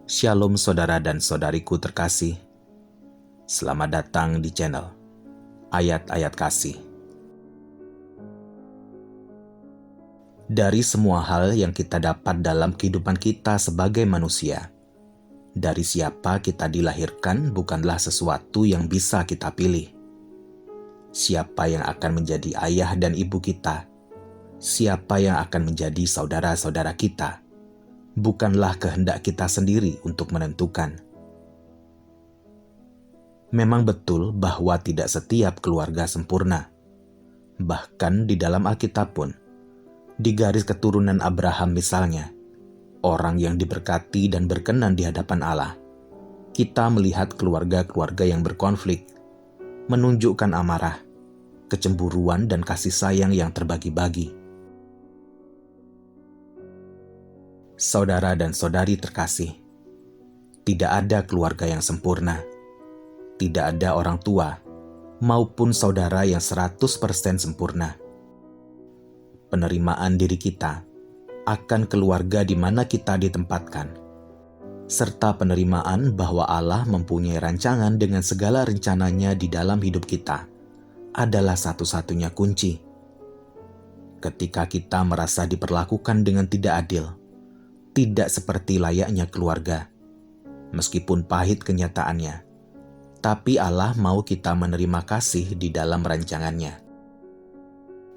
Shalom saudara dan saudariku terkasih. Selamat datang di channel Ayat-Ayat Kasih. Dari semua hal yang kita dapat dalam kehidupan kita sebagai manusia, dari siapa kita dilahirkan bukanlah sesuatu yang bisa kita pilih. Siapa yang akan menjadi ayah dan ibu kita, siapa yang akan menjadi saudara-saudara kita, bukanlah kehendak kita sendiri untuk menentukan. Memang betul bahwa tidak setiap keluarga sempurna. Bahkan di dalam Alkitab pun, di garis keturunan Abraham misalnya, orang yang diberkati dan berkenan di hadapan Allah, kita melihat keluarga-keluarga yang berkonflik, menunjukkan amarah, kecemburuan dan kasih sayang yang terbagi-bagi. Saudara dan saudari terkasih, tidak ada keluarga yang sempurna. Tidak ada orang tua maupun saudara yang 100% sempurna. Penerimaan diri kita akan keluarga di mana kita ditempatkan, serta penerimaan bahwa Allah mempunyai rancangan dengan segala rencananya di dalam hidup kita adalah satu-satunya kunci. Ketika kita merasa diperlakukan dengan tidak adil, tidak seperti layaknya keluarga, meskipun pahit kenyataannya, tapi Allah mau kita menerima kasih di dalam rancangannya.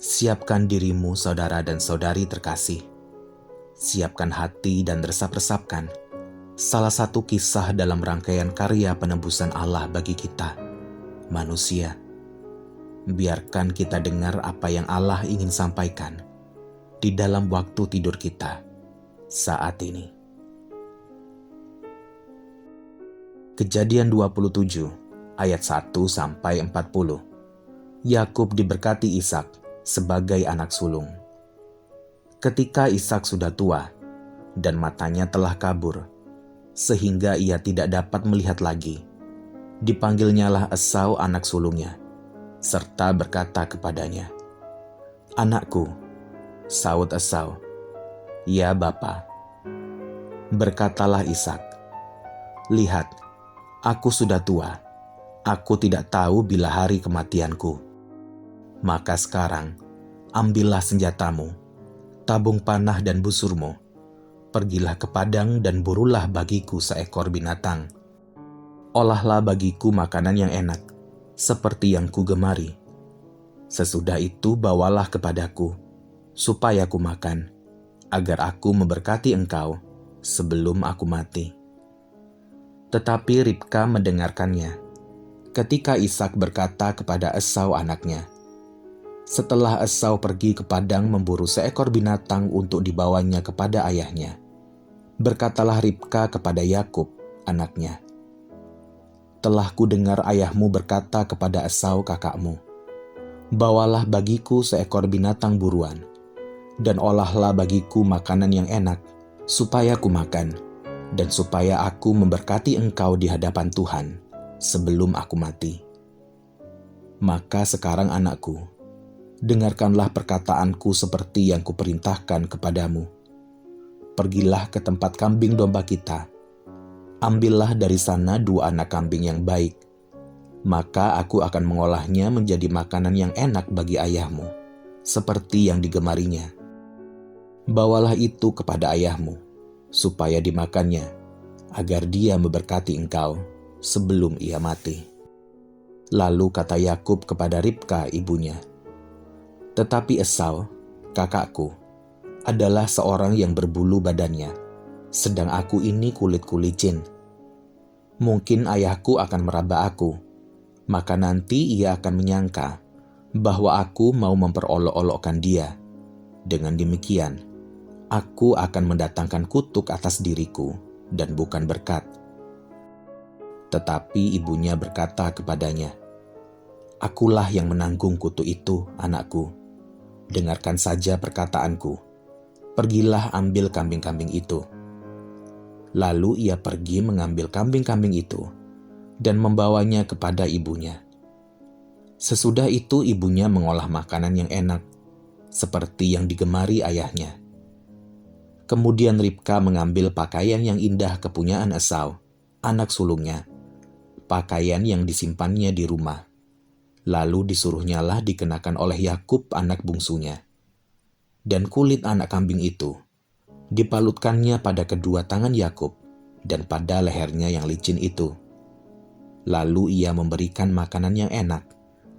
Siapkan dirimu saudara dan saudari terkasih. Siapkan hati dan resap-resapkan salah satu kisah dalam rangkaian karya penebusan Allah bagi kita, manusia. Biarkan kita dengar apa yang Allah ingin sampaikan di dalam waktu tidur kita saat ini. Kejadian 27 ayat 1-40. Yakub diberkati Ishak sebagai anak sulung. Ketika Ishak sudah tua dan matanya telah kabur, sehingga ia tidak dapat melihat lagi, dipanggilnyalah Esau anak sulungnya, serta berkata kepadanya, "Anakku," sahut Esau. "Ya Bapa." Berkatalah Ishak, "Lihat, aku sudah tua, aku tidak tahu bila hari kematianku. Maka sekarang, ambillah senjatamu, tabung panah dan busurmu, pergilah ke padang dan burulah bagiku seekor binatang. Olahlah bagiku makanan yang enak, seperti yang kugemari. Sesudah itu bawalah kepadaku, supaya ku makan, agar aku memberkati engkau sebelum aku mati." Tetapi Ribka mendengarkannya ketika Ishak berkata kepada Esau anaknya. Setelah Esau pergi ke padang memburu seekor binatang untuk dibawanya kepada ayahnya, berkatalah Ribka kepada Yakub anaknya, "Telah kudengar ayahmu berkata kepada Esau kakakmu, bawalah bagiku seekor binatang buruan, dan olahlah bagiku makanan yang enak, supaya ku makan, dan supaya aku memberkati engkau di hadapan Tuhan sebelum aku mati. Maka sekarang anakku, dengarkanlah perkataanku seperti yang kuperintahkan kepadamu. Pergilah ke tempat kambing domba kita, ambillah dari sana 2 anak kambing yang baik, maka aku akan mengolahnya menjadi makanan yang enak bagi ayahmu, seperti yang digemarinya. Bawalah itu kepada ayahmu, supaya dimakannya, agar dia memberkati engkau sebelum ia mati." Lalu kata Yakub kepada Ribka ibunya, "Tetapi Esau, kakakku, adalah seorang yang berbulu badannya, sedang aku ini kulit-ku licin. Mungkin ayahku akan meraba aku, maka nanti ia akan menyangka bahwa aku mau memperolok-olokkan dia. Dengan demikian, aku akan mendatangkan kutuk atas diriku dan bukan berkat." Tetapi ibunya berkata kepadanya, "Akulah yang menanggung kutuk itu, anakku. Dengarkan saja perkataanku. Pergilah ambil kambing-kambing itu." Lalu ia pergi mengambil kambing-kambing itu dan membawanya kepada ibunya. Sesudah itu ibunya mengolah makanan yang enak, seperti yang digemari ayahnya. Kemudian Ribka mengambil pakaian yang indah kepunyaan Esau, anak sulungnya, pakaian yang disimpannya di rumah. Lalu disuruhnyalah dikenakan oleh Yakub anak bungsunya. Dan kulit anak kambing itu dipalutkannya pada kedua tangan Yakub dan pada lehernya yang licin itu. Lalu ia memberikan makanan yang enak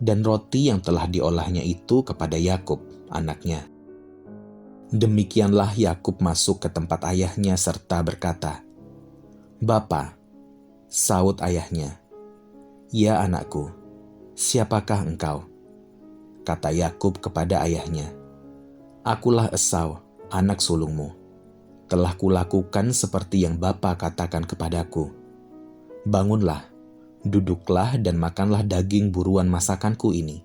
dan roti yang telah diolahnya itu kepada Yakub anaknya. Demikianlah Yakub masuk ke tempat ayahnya serta berkata, "Bapa," saut ayahnya. "Ya anakku, siapakah engkau?" Kata Yakub kepada ayahnya, "Akulah Esau, anak sulungmu. Telah kulakukan seperti yang bapa katakan kepadaku. Bangunlah, duduklah dan makanlah daging buruan masakanku ini,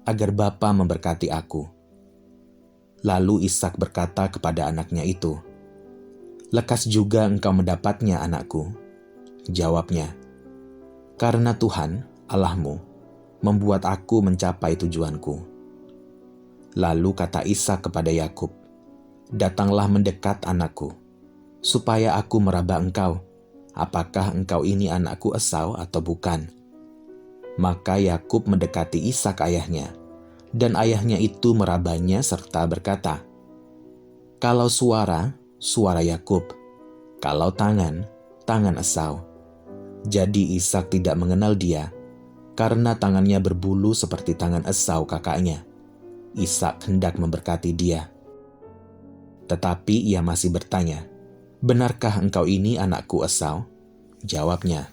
agar bapa memberkati aku." Lalu Ishak berkata kepada anaknya itu, "Lekas juga engkau mendapatnya, anakku." Jawabnya, "Karena Tuhan, Allahmu, membuat aku mencapai tujuanku." Lalu kata Ishak kepada Yakub, "Datanglah mendekat, anakku, supaya aku meraba engkau, apakah engkau ini anakku Esau atau bukan." Maka Yakub mendekati Ishak ayahnya, dan ayahnya itu merabanya serta berkata, "Kalau suara, suara Yakub, kalau tangan, tangan Esau." Jadi Ishak tidak mengenal dia, karena tangannya berbulu seperti tangan Esau kakaknya. Ishak hendak memberkati dia. Tetapi ia masih bertanya, "Benarkah engkau ini anakku Esau?" Jawabnya,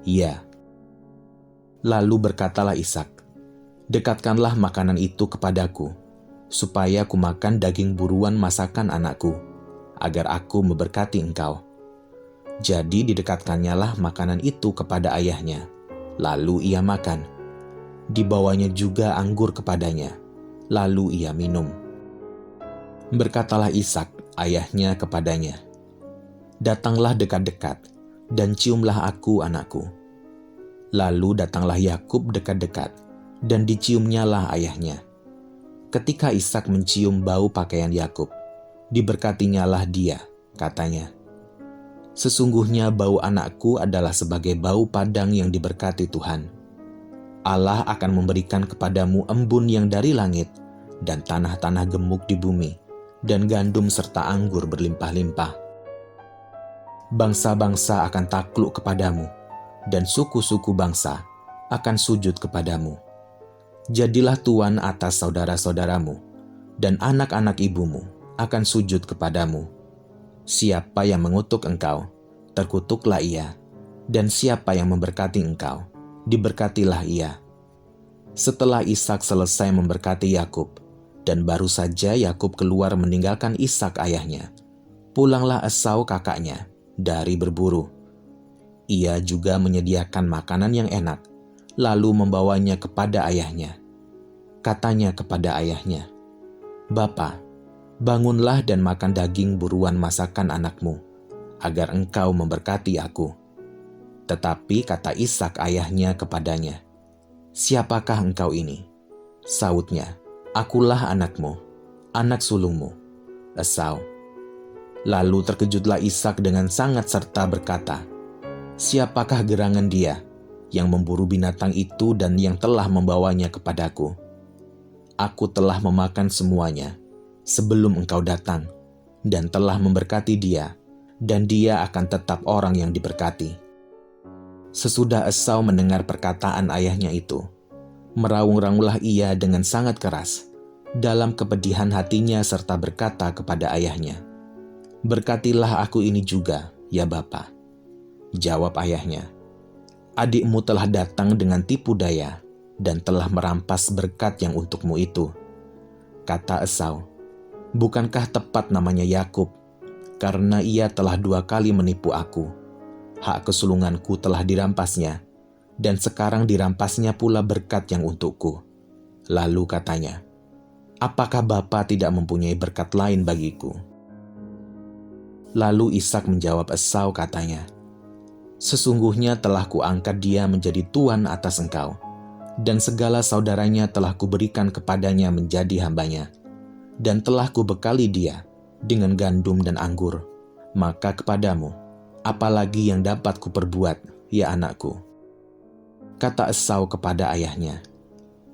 "Iya." Lalu berkatalah Ishak, "Dekatkanlah makanan itu kepadaku, supaya aku makan daging buruan masakan anakku, agar aku memberkati engkau." Jadi didekatkannyalah makanan itu kepada ayahnya, lalu ia makan. Dibawanya juga anggur kepadanya, lalu ia minum. Berkatalah Ishak ayahnya kepadanya, "Datanglah dekat-dekat, dan ciumlah aku anakku." Lalu datanglah Yakub dekat-dekat, dan diciumnyalah ayahnya. Ketika Ishak mencium bau pakaian Yakub, diberkatinyalah dia, katanya, "Sesungguhnya bau anakku adalah sebagai bau padang yang diberkati Tuhan. Allah akan memberikan kepadamu embun yang dari langit, dan tanah-tanah gemuk di bumi, dan gandum serta anggur berlimpah-limpah. Bangsa-bangsa akan takluk kepadamu, dan suku-suku bangsa akan sujud kepadamu. Jadilah tuan atas saudara-saudaramu, dan anak-anak ibumu akan sujud kepadamu. Siapa yang mengutuk engkau, terkutuklah ia, dan siapa yang memberkati engkau, diberkatilah ia." Setelah Ishak selesai memberkati Yakub, dan baru saja Yakub keluar meninggalkan Ishak ayahnya, pulanglah Esau kakaknya dari berburu. Ia juga menyediakan makanan yang enak, lalu membawanya kepada ayahnya. Katanya kepada ayahnya, "Bapa, bangunlah dan makan daging buruan masakan anakmu, agar engkau memberkati aku." Tetapi kata Ishak ayahnya kepadanya, "Siapakah engkau ini?" Sautnya, "Akulah anakmu, anak sulungmu, Esau." Lalu terkejutlah Ishak dengan sangat serta berkata, "Siapakah gerangan dia yang memburu binatang itu dan yang telah membawanya kepadaku? Aku telah memakan semuanya sebelum engkau datang, dan telah memberkati dia, dan dia akan tetap orang yang diberkati." Sesudah Esau mendengar perkataan ayahnya itu, meraung-raunglah ia dengan sangat keras dalam kepedihan hatinya serta berkata kepada ayahnya, "Berkatilah aku ini juga, ya Bapa." Jawab ayahnya, "Adikmu telah datang dengan tipu daya dan telah merampas berkat yang untukmu itu." Kata Esau, "Bukankah tepat namanya Yakub, karena ia telah 2 kali menipu aku. Hak kesulunganku telah dirampasnya, dan sekarang dirampasnya pula berkat yang untukku." Lalu katanya, "Apakah Bapa tidak mempunyai berkat lain bagiku?" Lalu Ishak menjawab Esau katanya, "Sesungguhnya telah kuangkat dia menjadi tuan atas engkau, dan segala saudaranya telah kuberikan kepadanya menjadi hambanya, dan telah kubekali dia dengan gandum dan anggur, maka kepadamu, apalagi yang dapat kuperbuat, ya anakku?" Kata Esau kepada ayahnya,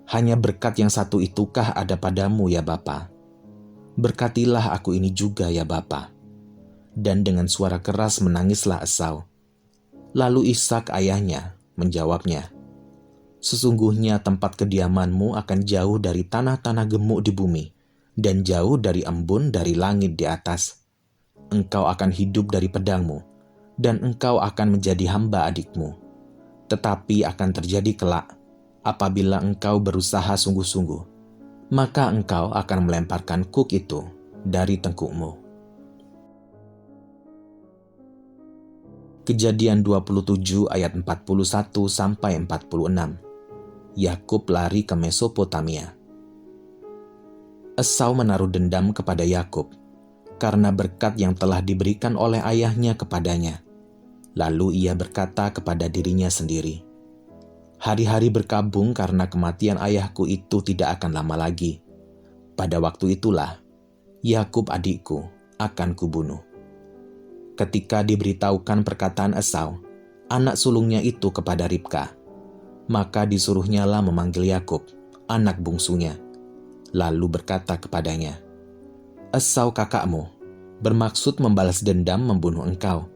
"Hanya berkat yang satu itukah ada padamu, ya Bapa? Berkatilah aku ini juga, ya Bapa." Dan dengan suara keras menangislah Esau. Lalu Ishak ayahnya menjawabnya, "Sesungguhnya tempat kediamanmu akan jauh dari tanah-tanah gemuk di bumi, dan jauh dari embun dari langit di atas. Engkau akan hidup dari pedangmu, dan engkau akan menjadi hamba adikmu. Tetapi akan terjadi kelak, apabila engkau berusaha sungguh-sungguh, maka engkau akan melemparkan kuk itu dari tengkukmu." Kejadian 27 ayat 41-46. Yakub lari ke Mesopotamia. Esau menaruh dendam kepada Yakub karena berkat yang telah diberikan oleh ayahnya kepadanya. Lalu ia berkata kepada dirinya sendiri, "Hari-hari berkabung karena kematian ayahku itu tidak akan lama lagi. Pada waktu itulah, Yakub adikku akan kubunuh." Ketika diberitahukan perkataan Esau, anak sulungnya itu kepada Ribka, maka disuruhnyalah memanggil Yakub, anak bungsunya, lalu berkata kepadanya, "Esau kakakmu bermaksud membalas dendam membunuh engkau.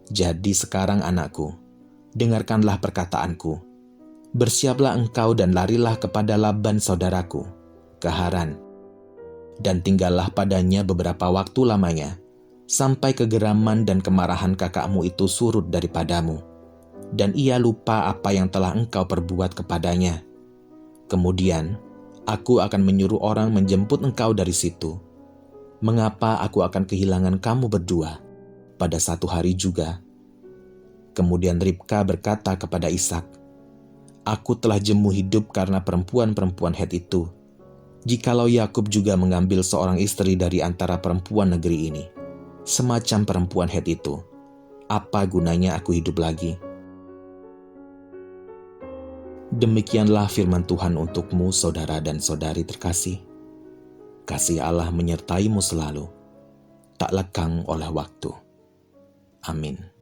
Jadi sekarang anakku, dengarkanlah perkataanku. Bersiaplah engkau dan larilah kepada Laban saudaraku, ke Haran. Dan tinggallah padanya beberapa waktu lamanya, sampai kegeraman dan kemarahan kakakmu itu surut daripadamu, dan ia lupa apa yang telah engkau perbuat kepadanya. Kemudian, aku akan menyuruh orang menjemput engkau dari situ. Mengapa aku akan kehilangan kamu berdua pada satu hari juga?" Kemudian Ribka berkata kepada Ishak, "Aku telah jemu hidup karena perempuan-perempuan Het itu. Jikalau Yakub juga mengambil seorang istri dari antara perempuan negeri ini, semacam perempuan Het itu, apa gunanya aku hidup lagi?" Demikianlah firman Tuhan untukmu, saudara dan saudari terkasih. Kasih Allah menyertaimu selalu, tak lekang oleh waktu. Amin.